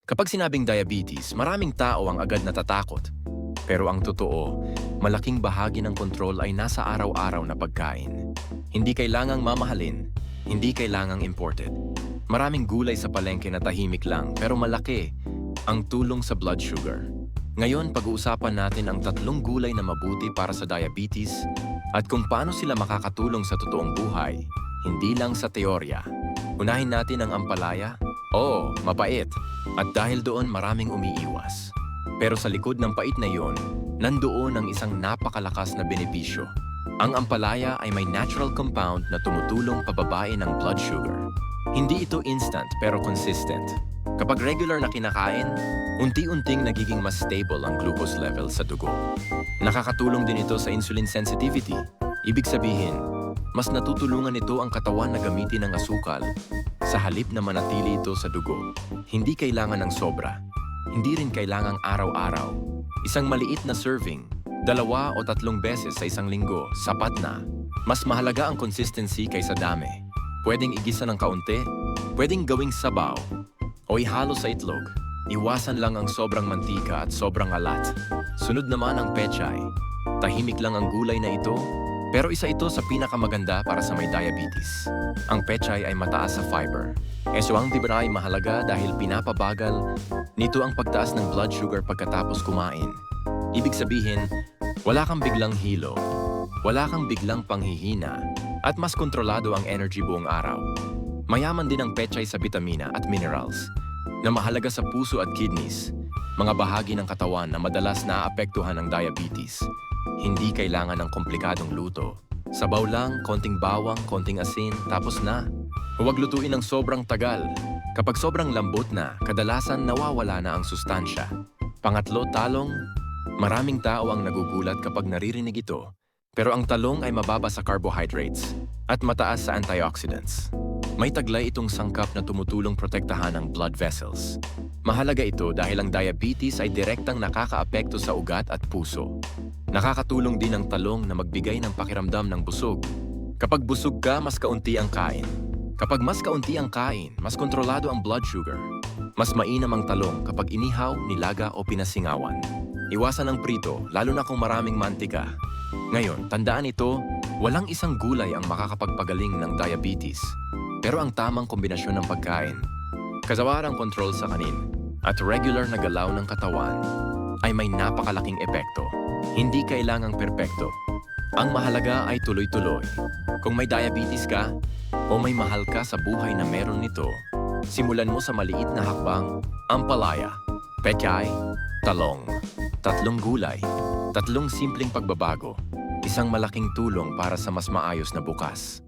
Kapag sinabing diabetes, maraming tao ang agad natatakot. Pero ang totoo, malaking bahagi ng kontrol ay nasa araw-araw na pagkain. Hindi kailangang mamahalin, hindi kailangang imported. Maraming gulay sa palengke na tahimik lang pero malaki ang tulong sa blood sugar. Ngayon, pag-uusapan natin ang 3 gulay na mabuti para sa diabetes at kung paano sila makakatulong sa totoong buhay, hindi lang sa teorya. Unahin natin ang ampalaya. Oo, mapait. At dahil doon maraming umiiwas. Pero sa likod ng pait na iyon, nandoon ang isang napakalakas na benepisyo. Ang ampalaya ay may natural compound na tumutulong pababain ang blood sugar. Hindi ito instant pero consistent. Kapag regular na kinakain, unti-unting nagiging mas stable ang glucose level sa dugo. Nakakatulong din ito sa insulin sensitivity. Ibig sabihin, mas natutulungan ito ang katawan na gamitin ang asukal sa halip na manatili ito sa dugo. Hindi kailangan ng sobra. Hindi rin kailangang araw-araw. Isang maliit na serving, 2 o 3 beses sa isang linggo, sapat na. Mas mahalaga ang consistency kaysa dami. Pwedeng igisa ng kaunti, pwedeng gawing sabaw, o ihalo sa itlog. Iwasan lang ang sobrang mantika at sobrang alat. Sunod naman ang pechay. Tahimik lang ang gulay na ito, pero isa ito sa pinakamaganda para sa may diabetes. Ang pechay ay mataas sa fiber. Ang fibra ay mahalaga dahil pinapabagal nito ang pagtaas ng blood sugar pagkatapos kumain. Ibig sabihin, wala kang biglang hilo, wala kang biglang panghihina, at mas kontrolado ang energy buong araw. Mayaman din ang pechay sa bitamina at minerals na mahalaga sa puso at kidneys, mga bahagi ng katawan na madalas naaapektuhan ng diabetes. Hindi kailangan ng komplikadong luto. Sabaw lang, konting bawang, konting asin, tapos na. Huwag lutuin ng sobrang tagal. Kapag sobrang lambot na, kadalasan nawawala na ang sustansya. Pangatlo, talong. Maraming tao ang nagugulat kapag naririnig ito. Pero ang talong ay mababa sa carbohydrates at mataas sa antioxidants. May taglay itong sangkap na tumutulong protektahan ang blood vessels. Mahalaga ito dahil ang diabetes ay direktang nakakaapekto sa ugat at puso. Nakakatulong din ang talong na magbigay ng pakiramdam ng busog. Kapag busog ka, mas kaunti ang kain. Kapag mas kaunti ang kain, mas kontrolado ang blood sugar. Mas mainam ang talong kapag inihaw, nilaga o pinasingawan. Iwasan ang prito, lalo na kung maraming mantika. Ngayon, tandaan ito, walang isang gulay ang makakapagpagaling ng diabetes. Pero ang tamang kombinasyon ng pagkain, kasawarang control sa kanin, at regular na galaw ng katawan ay may napakalaking epekto. Hindi kailangang perpekto. Ang mahalaga ay tuloy-tuloy. Kung may diabetes ka o may mahal ka sa buhay na meron nito, simulan mo sa maliit na hakbang, ampalaya, pechay, talong, 3 gulay, 3 simpleng pagbabago, isang malaking tulong para sa mas maayos na bukas.